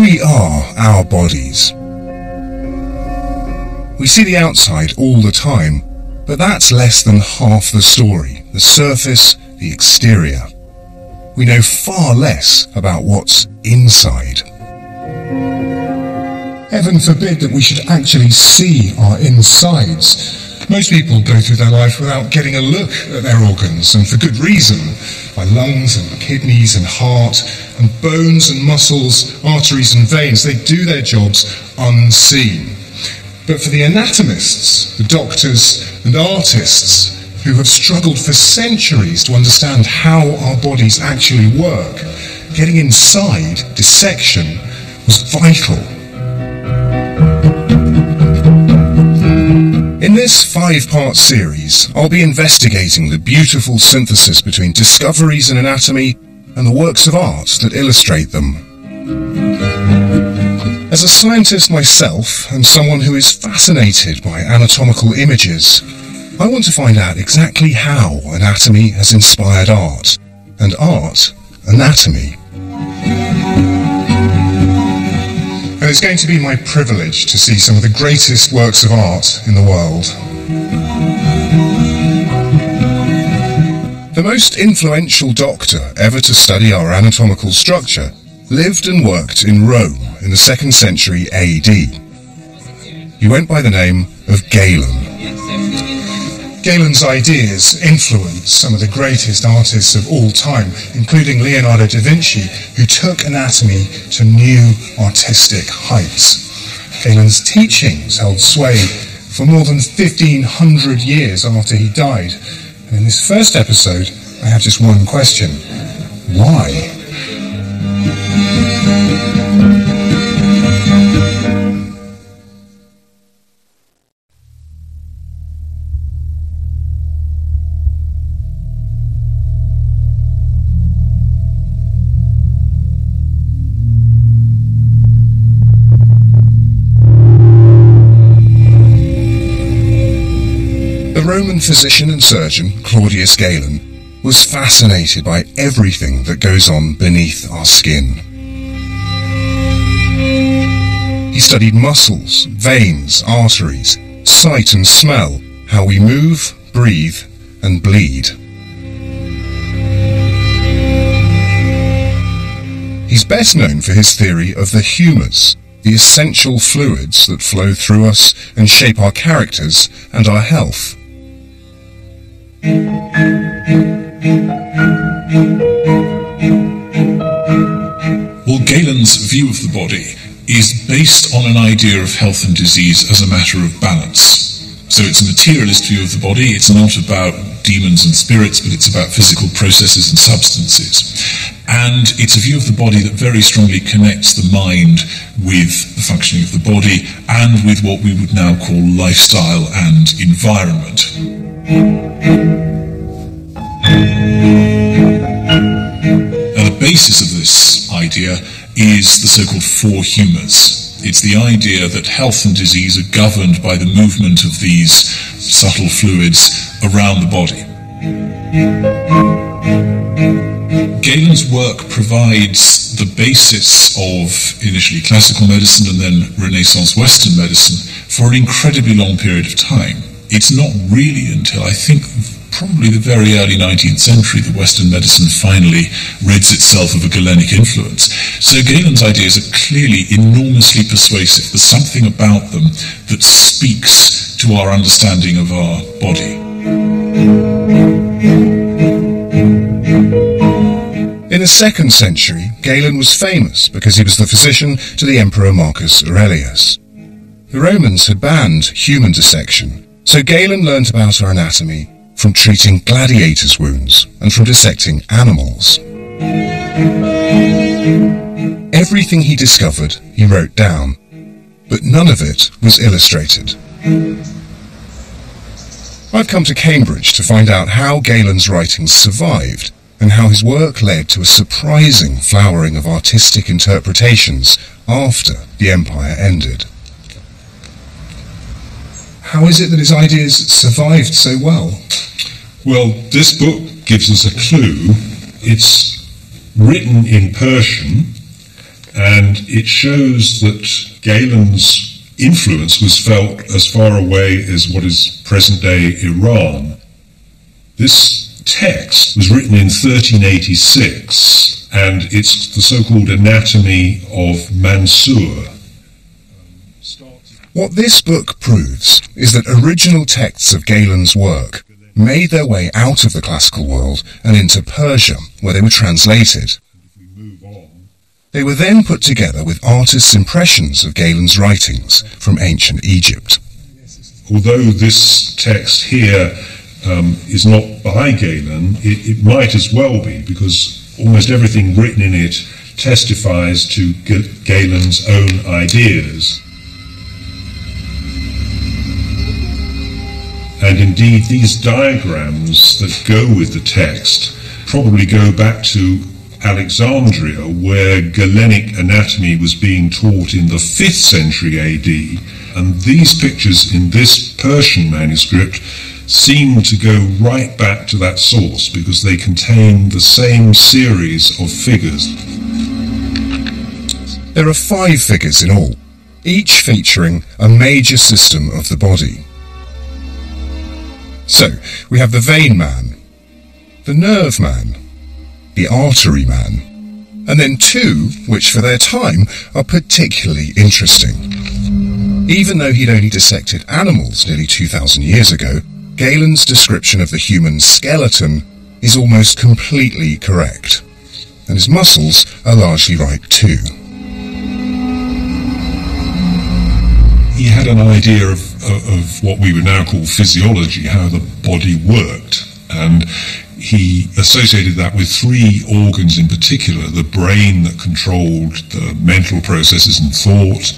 We are our bodies. We see the outside all the time, but that's less than half the story, the surface, the exterior. We know far less about what's inside. Heaven forbid that we should actually see our insides. Most people go through their life without getting a look at their organs, and for good reason. By lungs and kidneys and heart and bones and muscles, arteries and veins, they do their jobs unseen. But for the anatomists, the doctors and artists who have struggled for centuries to understand how our bodies actually work, getting inside dissection was vital. In this 5-part series, I'll be investigating the beautiful synthesis between discoveries in anatomy and the works of art that illustrate them. As a scientist myself, and someone who is fascinated by anatomical images, I want to find out exactly how anatomy has inspired art, and art, anatomy. And it's going to be my privilege to see some of the greatest works of art in the world. The most influential doctor ever to study our anatomical structure lived and worked in Rome in the 2nd century AD. He went by the name of Galen. Galen's ideas influenced some of the greatest artists of all time, including Leonardo da Vinci, who took anatomy to new artistic heights. Galen's teachings held sway for more than 1,500 years after he died. And in this first episode, I have just one question. Why? The Roman physician and surgeon, Claudius Galen, was fascinated by everything that goes on beneath our skin. He studied muscles, veins, arteries, sight and smell, how we move, breathe, and bleed. He's best known for his theory of the humours, the essential fluids that flow through us and shape our characters and our health. Well, Galen's view of the body is based on an idea of health and disease as a matter of balance. So it's a materialist view of the body. It's not about demons and spirits, but it's about physical processes and substances. And it's a view of the body that very strongly connects the mind with the functioning of the body and with what we would now call lifestyle and environment. Now, the basis of this idea is the so-called 4 humours. It's the idea that health and disease are governed by the movement of these subtle fluids around the body. Galen's work provides the basis of initially classical medicine and then Renaissance Western medicine for an incredibly long period of time. It's not really until, I think, probably the very early 19th century that Western medicine finally rids itself of a Galenic influence. So Galen's ideas are clearly enormously persuasive. There's something about them that speaks to our understanding of our body. In the 2nd century, Galen was famous because he was the physician to the Emperor Marcus Aurelius. The Romans had banned human dissection, so Galen learnt about our anatomy from treating gladiators' wounds and from dissecting animals. Everything he discovered, he wrote down, but none of it was illustrated. I've come to Cambridge to find out how Galen's writings survived and how his work led to a surprising flowering of artistic interpretations after the empire ended. How is it that his ideas survived so well? Well, this book gives us a clue. It's written in Persian, and it shows that Galen's influence was felt as far away as what is present-day Iran. This text was written in 1386, and it's the so-called Anatomy of Mansur. What this book proves is that original texts of Galen's work made their way out of the classical world and into Persia, where they were translated. They were then put together with artists' impressions of Galen's writings from ancient Egypt. Although this text here is not by Galen, it might as well be, because almost everything written in it testifies to Galen's own ideas. And indeed, these diagrams that go with the text probably go back to Alexandria, where Galenic anatomy was being taught in the 5th century AD, and these pictures in this Persian manuscript seem to go right back to that source because they contain the same series of figures. There are 5 figures in all, each featuring a major system of the body. So, we have the vein man, the nerve man, the artery man, and then 2, which for their time are particularly interesting. Even though he'd only dissected animals nearly 2,000 years ago, Galen's description of the human skeleton is almost completely correct, and his muscles are largely right too. He had an idea of what we would now call physiology, how the body worked, and he associated that with 3 organs in particular: the brain that controlled the mental processes and thought,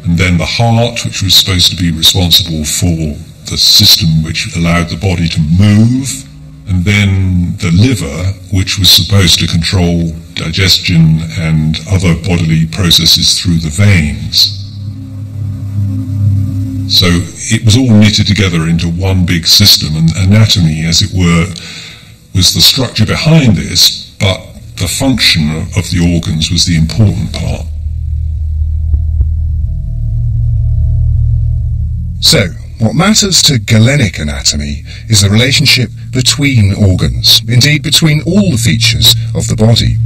and then the heart, which was supposed to be responsible for the system which allowed the body to move, and then the liver, which was supposed to control digestion and other bodily processes through the veins. So it was all knitted together into one big system, and anatomy, as it were, was the structure behind this, but the function of the organs was the important part. So, what matters to Galenic anatomy is the relationship between organs, indeed between all the features of the body.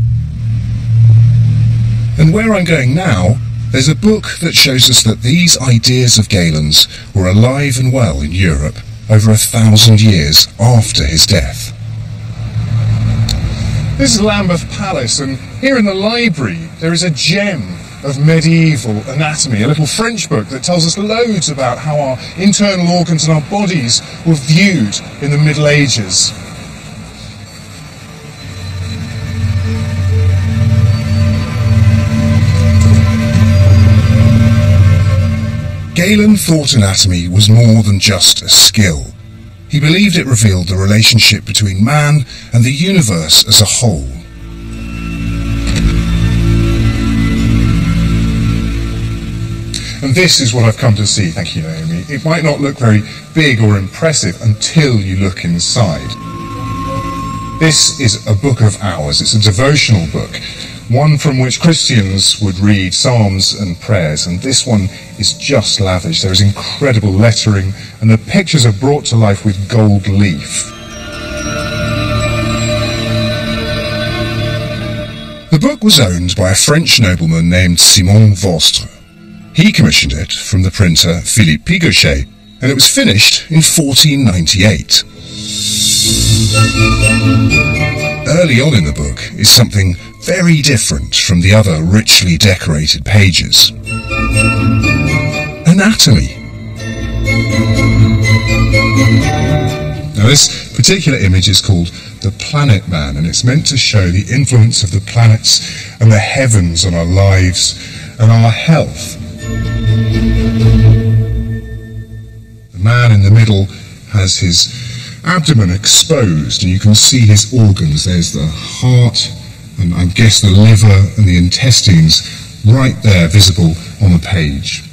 And where I'm going now, there's a book that shows us that these ideas of Galen's were alive and well in Europe over 1,000 years after his death. This is Lambeth Palace, and here in the library there is a gem of medieval anatomy, a little French book that tells us loads about how our internal organs and our bodies were viewed in the Middle Ages. Galen thought anatomy was more than just a skill. He believed it revealed the relationship between man and the universe as a whole. And this is what I've come to see, thank you, Naomi. It might not look very big or impressive until you look inside. This is a book of hours. It's a devotional book, one from which Christians would read psalms and prayers, and this one is just lavish. There is incredible lettering, and the pictures are brought to life with gold leaf. The book was owned by a French nobleman named Simon Vostre. He commissioned it from the printer Philippe Pigochet, and it was finished in 1498. Early on in the book is something very different from the other richly decorated pages. Anatomy. Now this particular image is called the Planet Man, and it's meant to show the influence of the planets and the heavens on our lives and our health. The man in the middle has his abdomen exposed, and you can see his organs. There's the heart, and I guess the liver and the intestines right there visible on the page.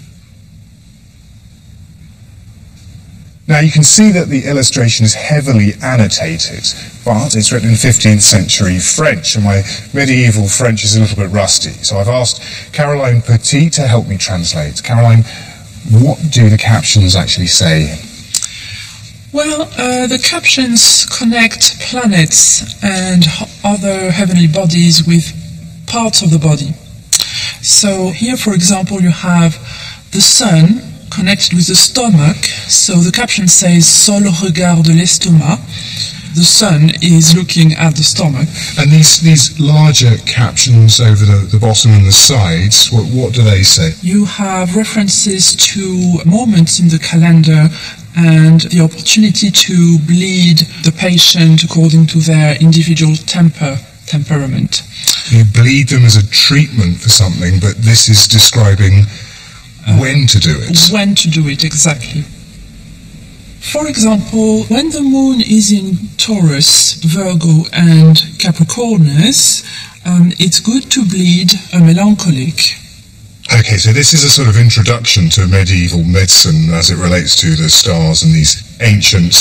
Now you can see that the illustration is heavily annotated, but it's written in 15th century French, and my medieval French is a little bit rusty. So I've asked Caroline Petit to help me translate. Caroline, what do the captions actually say? Well, the captions connect planets and other heavenly bodies with parts of the body. So here, for example, you have the sun connected with the stomach. So the caption says Sol regarde l'estomac. The sun is looking at the stomach. And these larger captions over the bottom and the sides, what do they say? You have references to moments in the calendar and the opportunity to bleed the patient according to their individual temperament. You bleed them as a treatment for something, but this is describing when to do it. When to do it, exactly. For example, when the moon is in Taurus, Virgo and Capricornus, it's good to bleed a melancholic. Okay, so this is a sort of introduction to medieval medicine as it relates to the stars and these ancient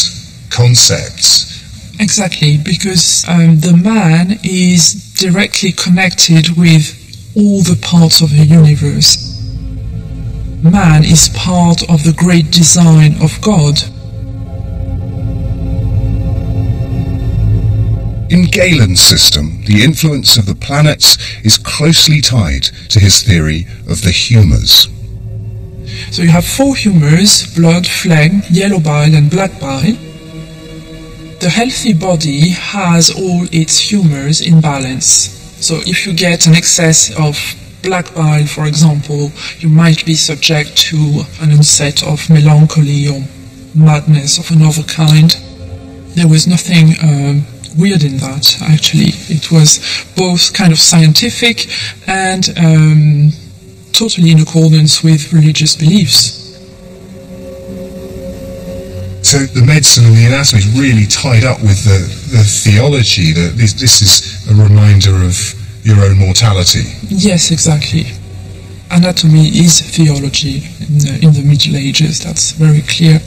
concepts. Exactly, because the man is directly connected with all the parts of the universe. Man is part of the great design of God. In Galen's system, the influence of the planets is closely tied to his theory of the humours. So you have 4 humours: blood, phlegm, yellow bile and black bile. The healthy body has all its humours in balance. So if you get an excess of black bile, for example, you might be subject to an onset of melancholy or madness of another kind. There was nothing weird in that, actually. It was both kind of scientific and totally in accordance with religious beliefs. So the medicine and the anatomy is really tied up with the theology, that this is a reminder of your own mortality. Yes, exactly. Anatomy is theology in the Middle Ages, that's very clear.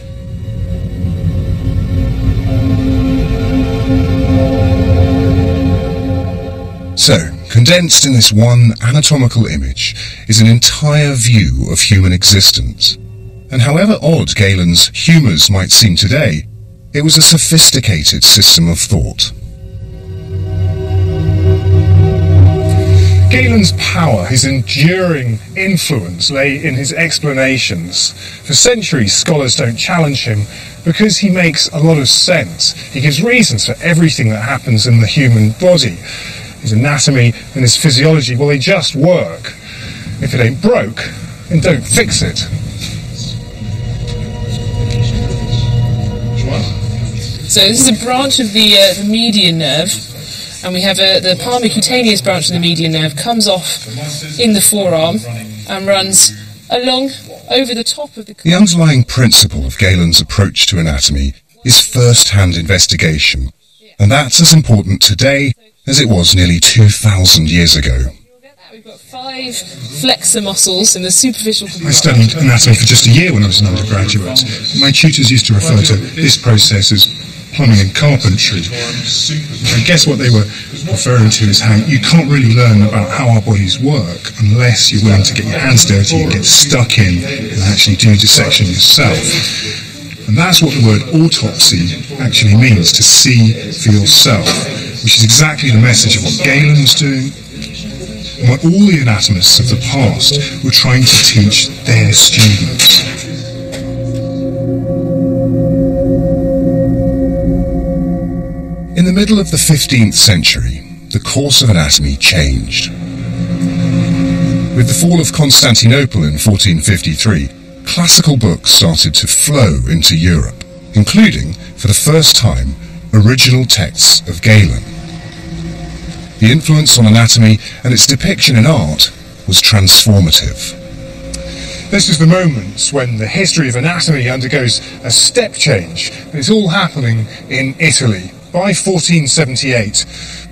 So, condensed in this one anatomical image is an entire view of human existence. And however odd Galen's humours might seem today, it was a sophisticated system of thought. Galen's power, his enduring influence, lay in his explanations. For centuries, scholars don't challenge him because he makes a lot of sense. He gives reasons for everything that happens in the human body. His anatomy and his physiology, well, they just work. If it ain't broke, then don't fix it. So this is a branch of the median nerve, and we have the palmar-cutaneous branch of the median nerve comes off in the forearm and runs along over the top of the... The underlying principle of Galen's approach to anatomy is first-hand investigation, and that's as important today as it was nearly 2,000 years ago. We've got 5 flexor muscles in the superficial... I studied anatomy for just a year when I was an undergraduate. My tutors used to refer to this process as plumbing and carpentry. I guess what they were referring to is how you can't really learn about how our bodies work unless you're willing to get your hands dirty and get stuck in and actually do dissection yourself. And that's what the word autopsy actually means, to see for yourself, which is exactly the message of what Galen was doing, and what all the anatomists of the past were trying to teach their students. In the middle of the 15th century, the course of anatomy changed. With the fall of Constantinople in 1453, classical books started to flow into Europe, including, for the first time, original texts of Galen. The influence on anatomy and its depiction in art was transformative. This is the moment when the history of anatomy undergoes a step change, and it's all happening in Italy. By 1478,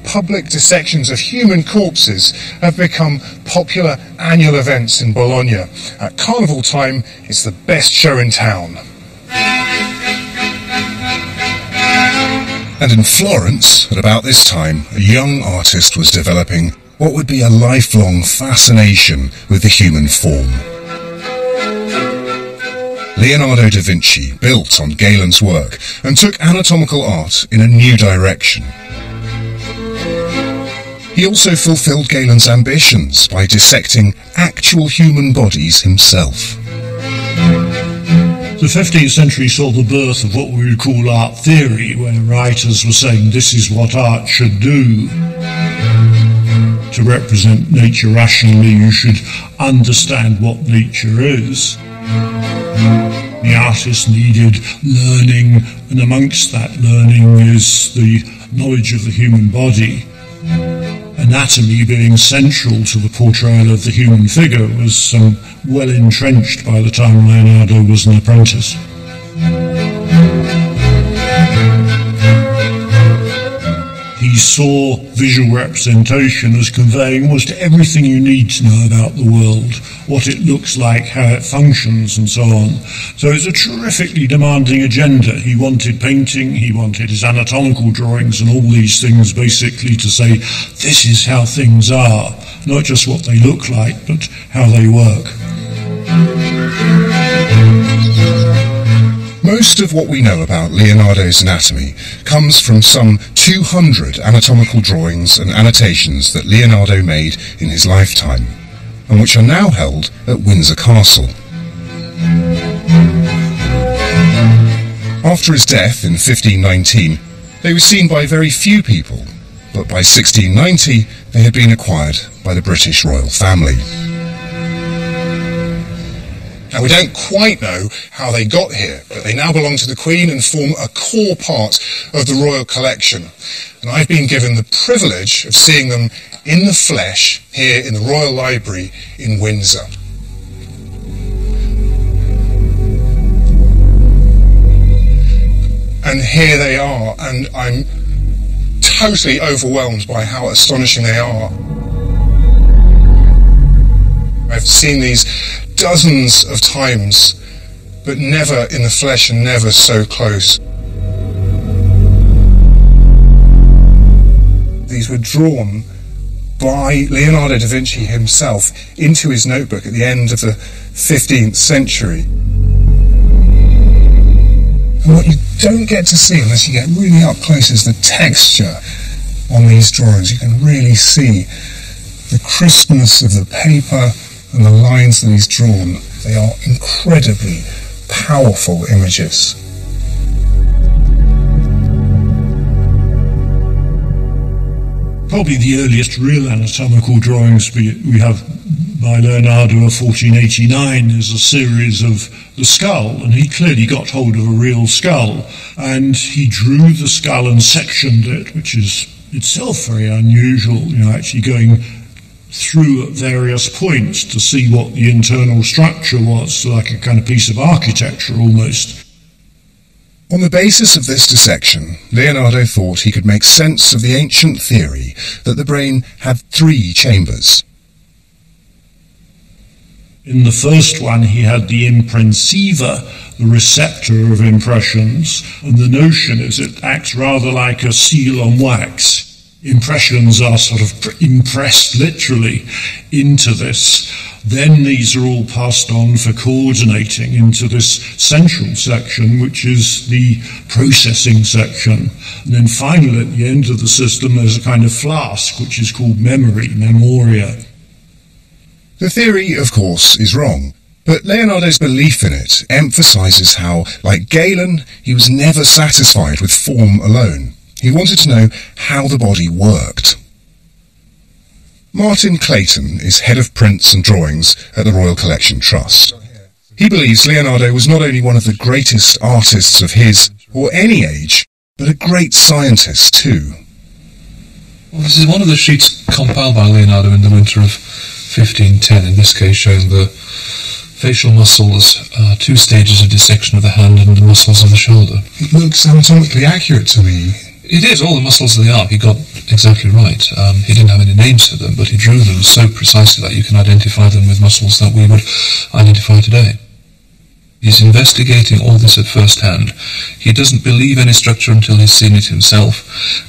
public dissections of human corpses have become popular annual events in Bologna. At carnival time, it's the best show in town. And in Florence, at about this time, a young artist was developing what would be a lifelong fascination with the human form. Leonardo da Vinci built on Galen's work and took anatomical art in a new direction. He also fulfilled Galen's ambitions by dissecting actual human bodies himself. The 15th century saw the birth of what we would call art theory, where writers were saying this is what art should do. To represent nature rationally, you should understand what nature is. The artist needed learning, and amongst that learning is the knowledge of the human body. Anatomy being central to the portrayal of the human figure was well entrenched by the time Leonardo was an apprentice. He saw visual representation as conveying almost everything you need to know about the world, what it looks like, how it functions, and so on. So it's a terrifically demanding agenda. He wanted painting, he wanted his anatomical drawings and all these things basically to say, this is how things are, not just what they look like, but how they work. Most of what we know about Leonardo's anatomy comes from some 200 anatomical drawings and annotations that Leonardo made in his lifetime, and which are now held at Windsor Castle. After his death in 1519, they were seen by very few people, but by 1690 they had been acquired by the British royal family. Now, we don't quite know how they got here, but they now belong to the Queen and form a core part of the royal collection. And I've been given the privilege of seeing them in the flesh here in the Royal Library in Windsor. And here they are, and I'm totally overwhelmed by how astonishing they are. I've seen these dozens of times, but never in the flesh and never so close. These were drawn by Leonardo da Vinci himself into his notebook at the end of the 15th century. And what you don't get to see unless you get really up close is the texture on these drawings. You can really see the crispness of the paper and the lines that he's drawn. They are incredibly powerful images. Probably the earliest real anatomical drawings we have by Leonardo of 1489 is a series of the skull, and he clearly got hold of a real skull, and he drew the skull and sectioned it, which is itself very unusual, actually going through at various points to see what the internal structure was, like a kind of piece of architecture almost. On the basis of this dissection, Leonardo thought he could make sense of the ancient theory that the brain had 3 chambers. In the first one, he had the imprensiva, the receptor of impressions, and the notion is it acts rather like a seal on wax. Impressions are sort of impressed literally into this. Then these are all passed on for coordinating into this central section, which is the processing section. And then finally, at the end of the system, there's a kind of flask, which is called memory, memoria. The theory, of course, is wrong, but Leonardo's belief in it emphasizes how, like Galen, he was never satisfied with form alone. He wanted to know how the body worked. Martin Clayton is head of prints and drawings at the Royal Collection Trust. He believes Leonardo was not only one of the greatest artists of his or any age, but a great scientist too. Well, this is one of the sheets compiled by Leonardo in the winter of 1510, in this case showing the facial muscles, 2 stages of dissection of the hand and the muscles of the shoulder. It looks anatomically accurate to me. It is, all the muscles of the arm, he got exactly right. He didn't have any names for them, but he drew them so precisely that you can identify them with muscles that we would identify today. He's investigating all this at first hand. He doesn't believe any structure until he's seen it himself,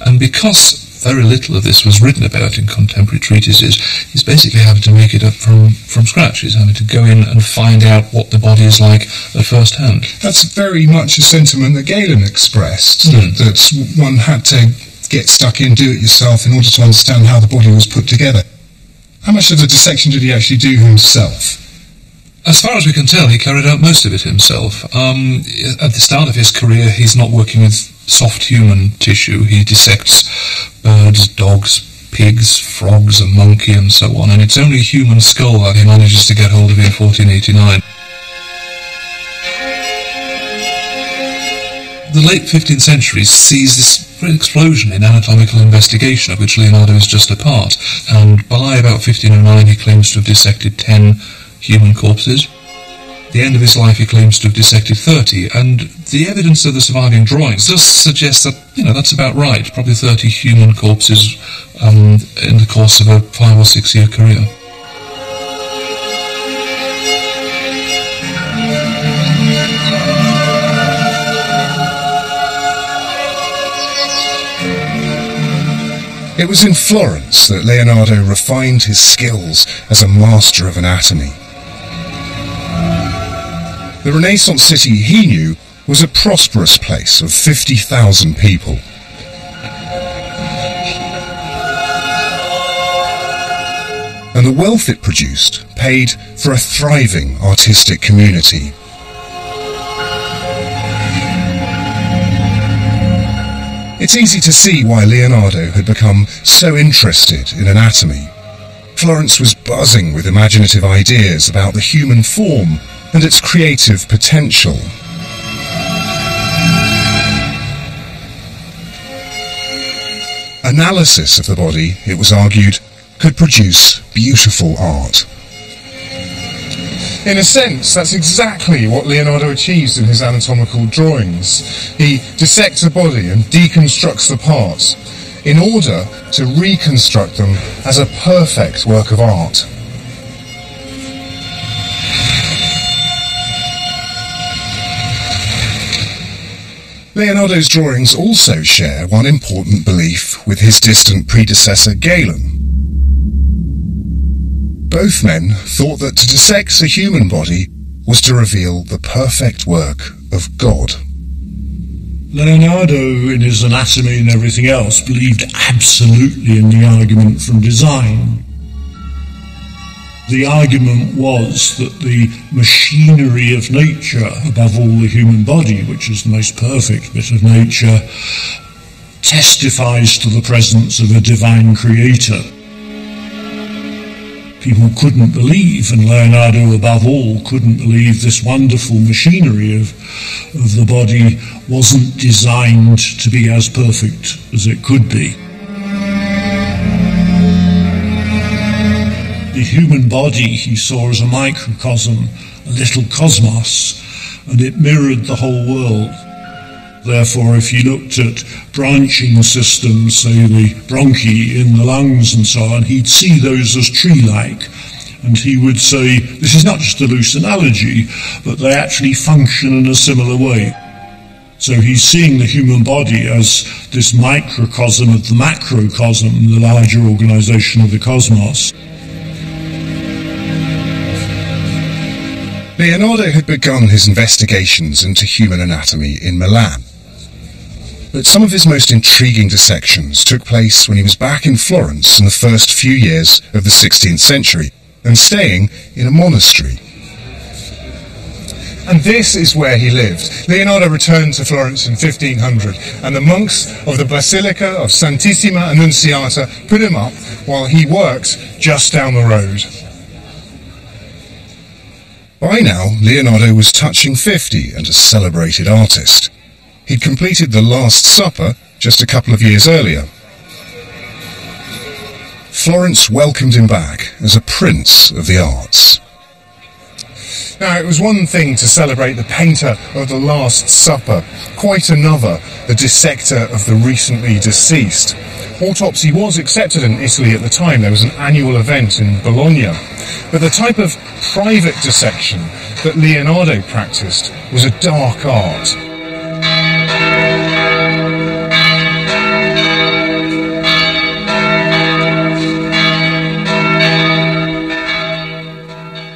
and because very little of this was written about in contemporary treatises, he's basically having to make it up from scratch. He's having to go in and find out what the body is like at first hand. That's very much a sentiment that Galen expressed, that one had to get stuck in, do it yourself in order to understand how the body was put together. How much of the dissection did he actually do himself? As far as we can tell, he carried out most of it himself. At the start of his career, he's not working with soft human tissue. He dissects birds, dogs, pigs, frogs, a monkey, and so on, and it's only a human skull that he manages to get hold of in 1489. The late 15th century sees this great explosion in anatomical investigation, of which Leonardo is just a part, and by about 1509 he claims to have dissected 10 human corpses. At the end of his life he claims to have dissected 30, and the evidence of the surviving drawings does suggest that, that's about right, probably 30 human corpses in the course of a 5 or 6 year career. It was in Florence that Leonardo refined his skills as a master of anatomy. The Renaissance city he knew was a prosperous place of 50,000 people. And the wealth it produced paid for a thriving artistic community. It's easy to see why Leonardo had become so interested in anatomy. Florence was buzzing with imaginative ideas about the human form and its creative potential. Analysis of the body, it was argued, could produce beautiful art. In a sense, that's exactly what Leonardo achieves in his anatomical drawings. He dissects a body and deconstructs the parts in order to reconstruct them as a perfect work of art. Leonardo's drawings also share one important belief with his distant predecessor Galen. Both men thought that to dissect a human body was to reveal the perfect work of God. Leonardo, in his anatomy and everything else, believed absolutely in the argument from design. The argument was that the machinery of nature, above all the human body, which is the most perfect bit of nature, testifies to the presence of a divine creator. People couldn't believe, and Leonardo above all couldn't believe, this wonderful machinery of the body wasn't designed to be as perfect as it could be. The human body he saw as a microcosm, a little cosmos, and it mirrored the whole world. Therefore, if you looked at branching systems, say the bronchi in the lungs and so on, he'd see those as tree-like. And he would say, this is not just a loose analogy, but they actually function in a similar way. So he's seeing the human body as this microcosm of the macrocosm, the larger organization of the cosmos. Leonardo had begun his investigations into human anatomy in Milan. But some of his most intriguing dissections took place when he was back in Florence in the first few years of the 16th century and staying in a monastery. And this is where he lived. Leonardo returned to Florence in 1500, and the monks of the Basilica of Santissima Annunziata put him up while he worked just down the road. By now, Leonardo was touching 50 and a celebrated artist. He'd completed The Last Supper just a couple of years earlier. Florence welcomed him back as a prince of the arts. Now, it was one thing to celebrate the painter of The Last Supper, quite another the dissector of the recently deceased. Autopsy was accepted in Italy at the time. There was an annual event in Bologna. But the type of private dissection that Leonardo practiced was a dark art.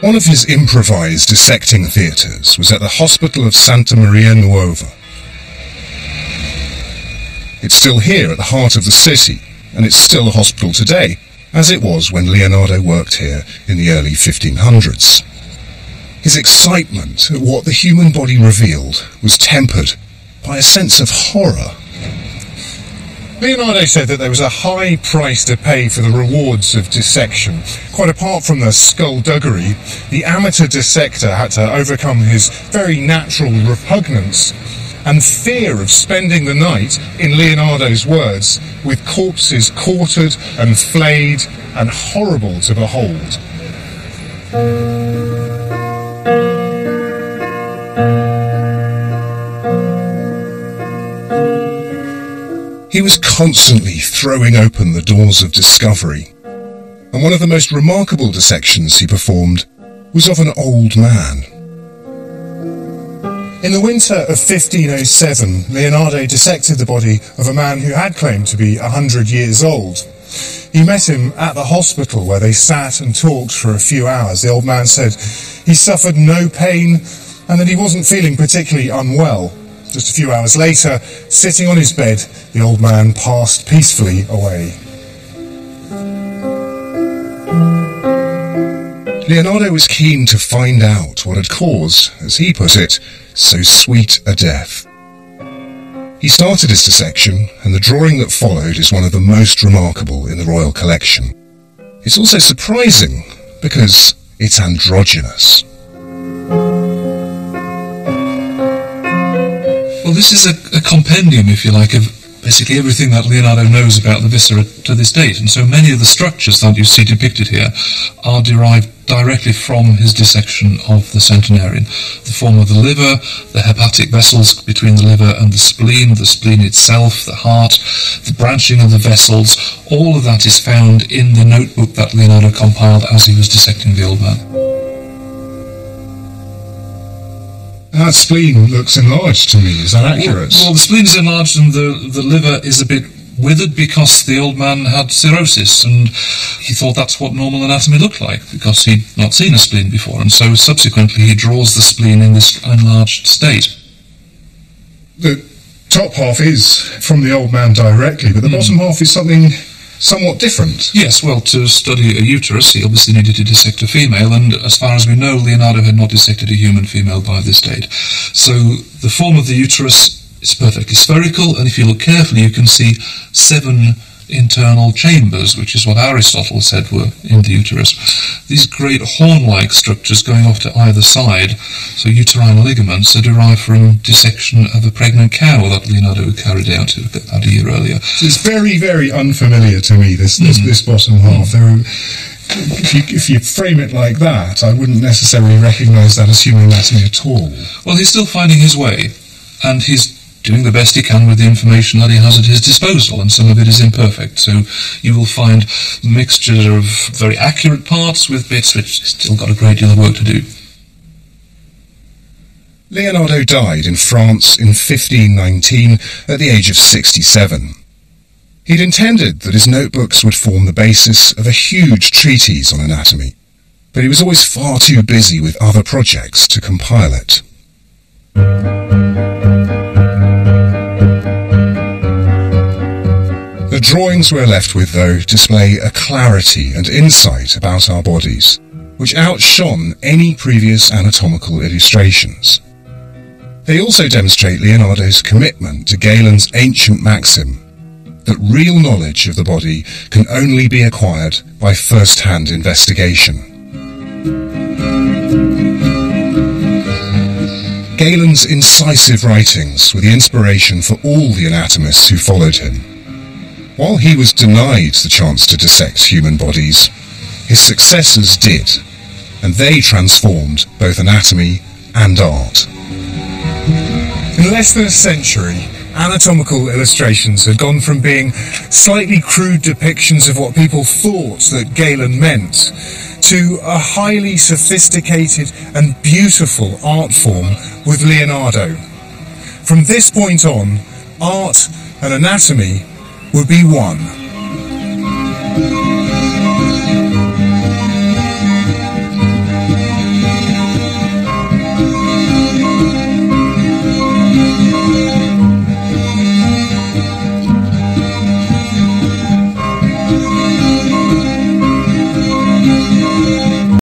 One of his improvised dissecting theatres was at the Hospital of Santa Maria Nuova. It's still here at the heart of the city, and it's still a hospital today, as it was when Leonardo worked here in the early 1500s. His excitement at what the human body revealed was tempered by a sense of horror. Leonardo said that there was a high price to pay for the rewards of dissection. Quite apart from the skullduggery, the amateur dissector had to overcome his very natural repugnance and fear of spending the night, in Leonardo's words, with corpses quartered and flayed and horrible to behold. He was constantly throwing open the doors of discovery, and one of the most remarkable dissections he performed was of an old man. In the winter of 1507, Leonardo dissected the body of a man who had claimed to be 100 years old. He met him at the hospital where they sat and talked for a few hours. The old man said he suffered no pain and that he wasn't feeling particularly unwell. Just a few hours later, sitting on his bed, the old man passed peacefully away. Leonardo was keen to find out what had caused, as he put it, so sweet a death. He started his dissection, and the drawing that followed is one of the most remarkable in the royal collection. It's also surprising, because it's androgynous. Well, this is a compendium, if you like, of basically everything that Leonardo knows about the viscera to this date, and so many of the structures that you see depicted here are derived directly from his dissection of the centenarian. The form of the liver, the hepatic vessels between the liver and the spleen itself, the heart, the branching of the vessels, all of that is found in the notebook that Leonardo compiled as he was dissecting the old man. That spleen looks enlarged to me, is that accurate? Well, the spleen is enlarged and the liver is a bit withered because the old man had cirrhosis, and he thought that's what normal anatomy looked like because he'd not seen a spleen before, and so subsequently he draws the spleen in this enlarged state. The top half is from the old man directly, but the bottom half is something somewhat different. Yes, well, to study a uterus, he obviously needed to dissect a female, and as far as we know, Leonardo had not dissected a human female by this date. So the form of the uterus is perfectly spherical, and if you look carefully, you can see 7 internal chambers, which is what Aristotle said were in the uterus. These great horn-like structures going off to either side, so uterine ligaments, are derived from dissection of a pregnant cow that Leonardo had carried out about a year earlier. So it's very, very unfamiliar to me, this bottom half. If you frame it like that, I wouldn't necessarily recognise that as human anatomy at all. Well, he's still finding his way, and he's doing the best he can with the information that he has at his disposal, and some of it is imperfect. So you will find a mixture of very accurate parts with bits which still got a great deal of work to do. Leonardo died in France in 1519 at the age of 67. He'd intended that his notebooks would form the basis of a huge treatise on anatomy, but he was always far too busy with other projects to compile it. The drawings we're left with, though, display a clarity and insight about our bodies, which outshone any previous anatomical illustrations. They also demonstrate Leonardo's commitment to Galen's ancient maxim that real knowledge of the body can only be acquired by first-hand investigation. Galen's incisive writings were the inspiration for all the anatomists who followed him. While he was denied the chance to dissect human bodies, his successors did, and they transformed both anatomy and art. In less than a century, anatomical illustrations had gone from being slightly crude depictions of what people thought that Galen meant to a highly sophisticated and beautiful art form with Leonardo. From this point on, art and anatomy would be one.